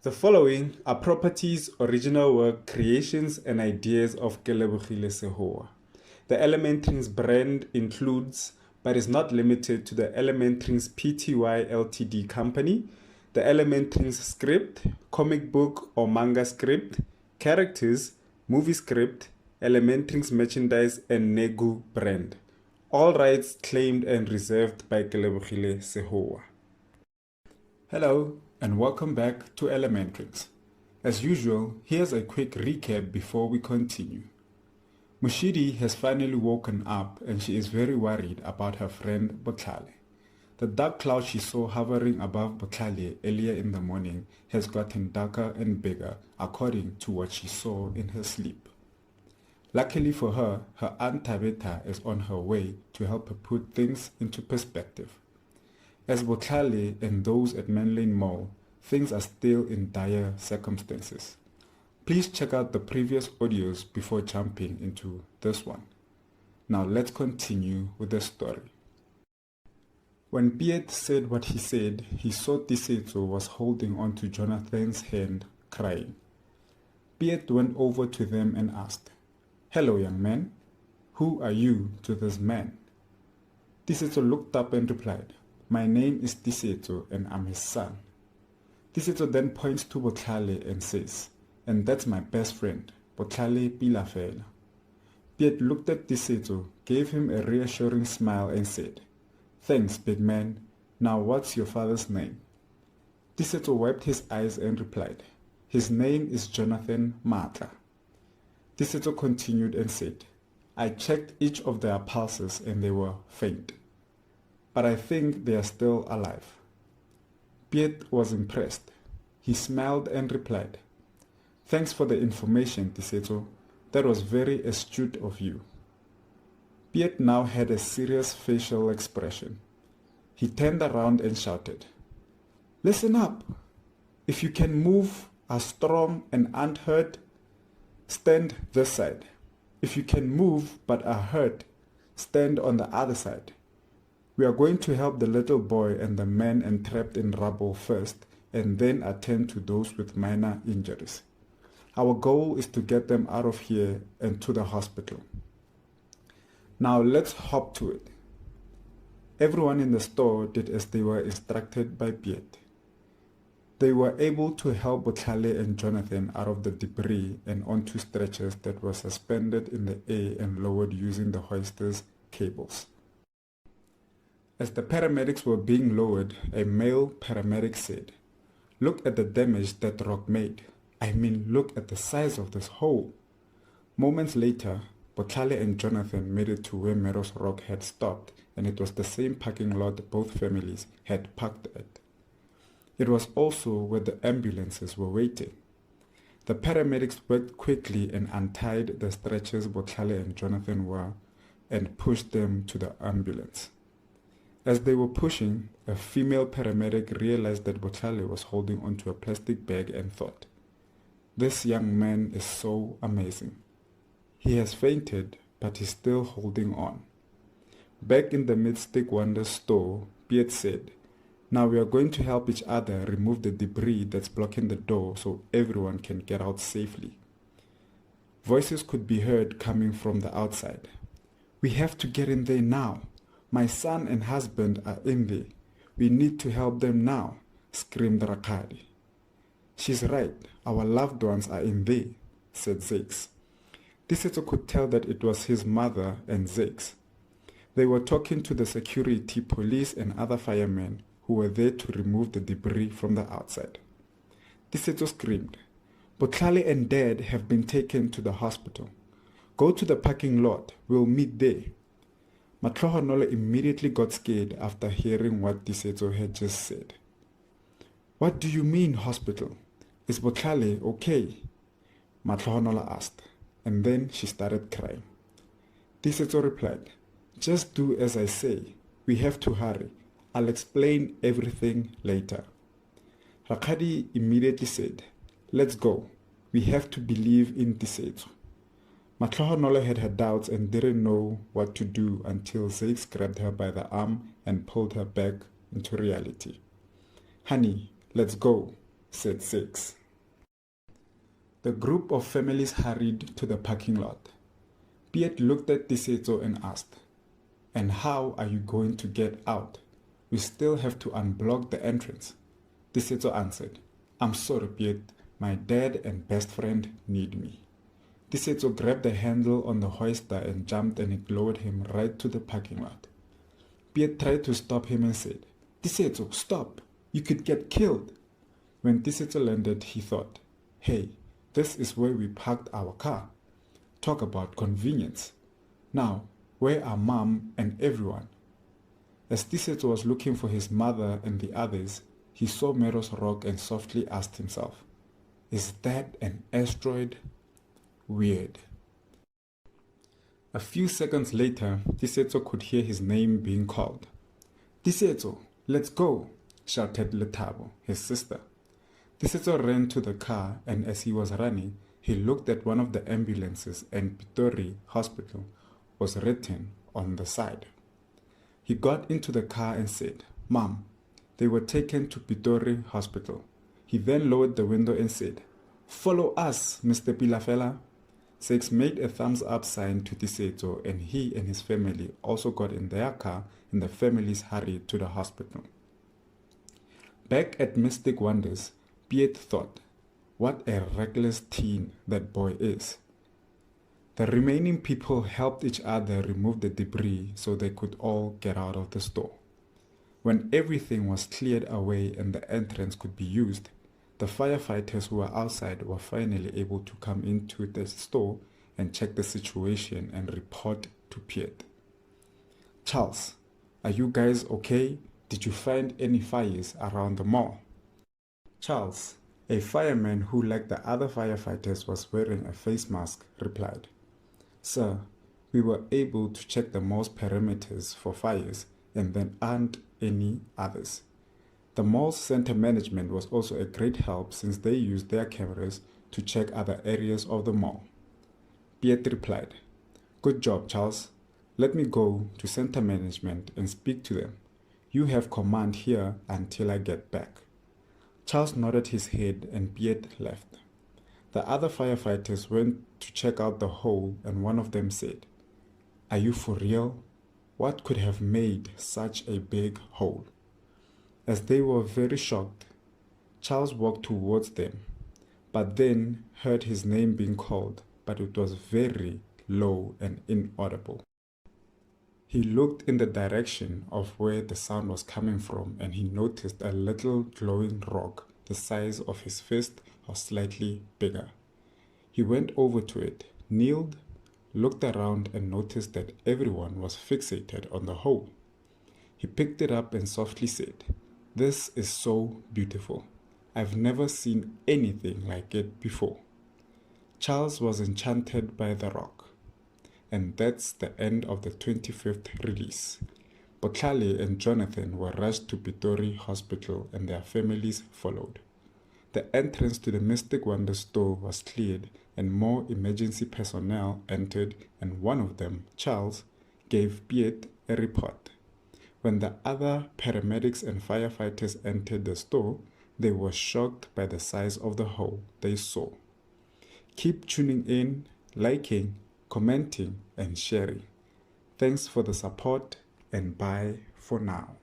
The following are properties, original work, creations, and ideas of Kelebogile Sehoa. The ElementRings brand includes, but is not limited to, the ElementRings Pty Ltd company, the ElementRings script, comic book or manga script, characters, movie script, ElementRings merchandise, and Negu brand. All rights claimed and reserved by Kelebogile Sehoa. Hello and welcome back to ElementRings. As usual, here's a quick recap before we continue. Mushidi has finally woken up and she is very worried about her friend Botlale. The dark cloud she saw hovering above Botlale earlier in the morning has gotten darker and bigger according to what she saw in her sleep. Luckily for her, her aunt Tabeta is on her way to help her put things into perspective. As Botlale and those at Manlane Mall, things are still in dire circumstances. Please check out the previous audios before jumping into this one. Now let's continue with the story. When Piet said what he said, he saw Tisetso was holding onto Jonathan's hand, crying. Piet went over to them and asked, "Hello, young man. Who are you to this man?" Tisetso looked up and replied, "My name is Tisetso and I'm his son." Tisetso then points to Botlale and says, "And that's my best friend, Botlale Pilafela." Piet looked at Tisetso, gave him a reassuring smile and said, "Thanks, big man. Now what's your father's name?" Tisetso wiped his eyes and replied, "His name is Jonathan Matla." Tisetso continued and said, "I checked each of their pulses and they were faint. But I think they are still alive." Piet was impressed. He smiled and replied, "Thanks for the information, Tisetso. That was very astute of you." Piet now had a serious facial expression. He turned around and shouted, "Listen up! If you can move, are strong and aren't hurt, stand this side. If you can move but are hurt, stand on the other side. We are going to help the little boy and the man entrapped in rubble first and then attend to those with minor injuries. Our goal is to get them out of here and to the hospital. Now let's hop to it." Everyone in the store did as they were instructed by Piet. They were able to help Botlale and Jonathan out of the debris and onto stretchers that were suspended in the air and lowered using the hoisters' cables. As the paramedics were being lowered, a male paramedic said, "Look at the damage that rock made. I mean, look at the size of this hole." Moments later, Botlale and Jonathan made it to where Meadows Rock had stopped, and it was the same parking lot both families had parked at. It was also where the ambulances were waiting. The paramedics worked quickly and untied the stretchers Botlale and Jonathan were and pushed them to the ambulance. As they were pushing, a female paramedic realized that Botlale was holding onto a plastic bag and thought, "This young man is so amazing. He has fainted, but he's still holding on." Back in the Midstick Wonders store, Piet said, "Now we are going to help each other remove the debris that's blocking the door so everyone can get out safely." Voices could be heard coming from the outside. "We have to get in there now. My son and husband are in there. We need to help them now," screamed Rakadi. "She's right. Our loved ones are in there," said Zakes. Tisetso could tell that it was his mother and Zakes. They were talking to the security, police and other firemen who were there to remove the debris from the outside. Tisetso screamed, "Botlale and Dad have been taken to the hospital. Go to the parking lot. We'll meet there." Matlohonolo immediately got scared after hearing what Tisetso had just said. "What do you mean, hospital? Is Botlale okay?" Matlohonolo asked, and then she started crying. Tisetso replied, "Just do as I say. We have to hurry. I'll explain everything later." Rakadi immediately said, "Let's go. We have to believe in Tisetso." Matlohonolo had her doubts and didn't know what to do until Zakes grabbed her by the arm and pulled her back into reality. "Honey, let's go. said 6. The group of families hurried to the parking lot. Piet looked at Tisetso and asked, "And how are you going to get out? We still have to unblock the entrance." Tisetso answered, "I'm sorry, Piet. My dad and best friend need me." Tisetso grabbed the handle on the hoister and jumped, and it lowered him right to the parking lot. Piet tried to stop him and said, "Tisetso, stop! You could get killed." When Tisetso landed, he thought, "Hey, this is where we parked our car. Talk about convenience. Now, where are Mom and everyone?" As Tisetso was looking for his mother and the others, he saw Mero's rock and softly asked himself, "Is that an asteroid? Weird." A few seconds later, Tisetso could hear his name being called. "Tisetso, let's go," shouted Letabo, his sister. Tisetso ran to the car, and as he was running, he looked at one of the ambulances, and Pitori Hospital was written on the side. He got into the car and said, "Mom, they were taken to Pitori Hospital." He then lowered the window and said, "Follow us, Mr. Pilafela." Six made a thumbs up sign to Tisetso, and he and his family also got in their car, and the families hurried to the hospital. Back at Mystic Wonders, Piet thought, "What a reckless teen that boy is." The remaining people helped each other remove the debris so they could all get out of the store. When everything was cleared away and the entrance could be used, the firefighters who were outside were finally able to come into the store and check the situation and report to Piet. "Charles, are you guys okay? Did you find any fires around the mall?" Charles, a fireman who, like the other firefighters, was wearing a face mask, replied, "Sir, we were able to check the mall's perimeters for fires and there aren't any others." The mall's center management was also a great help since they used their cameras to check other areas of the mall. Piet replied, "Good job, Charles. Let me go to center management and speak to them. You have command here until I get back." Charles nodded his head and Piet left. The other firefighters went to check out the hole, and one of them said, "Are you for real? What could have made such a big hole?" As they were very shocked, Charles walked towards them, but then heard his name being called, but it was very low and inaudible. He looked in the direction of where the sound was coming from, and he noticed a little glowing rock the size of his fist or slightly bigger. He went over to it, kneeled, looked around, and noticed that everyone was fixated on the hole. He picked it up and softly said, "This is so beautiful. I've never seen anything like it before." Charles was enchanted by the rock. And that's the end of the 25th release. Botlhale and Jonathan were rushed to Pitori Hospital and their families followed. The entrance to the Mystic Wonder store was cleared and more emergency personnel entered, and one of them, Charles, gave Piet a report. When the other paramedics and firefighters entered the store, they were shocked by the size of the hole they saw. Keep tuning in, liking, commenting, and sharing. Thanks for the support, and bye for now.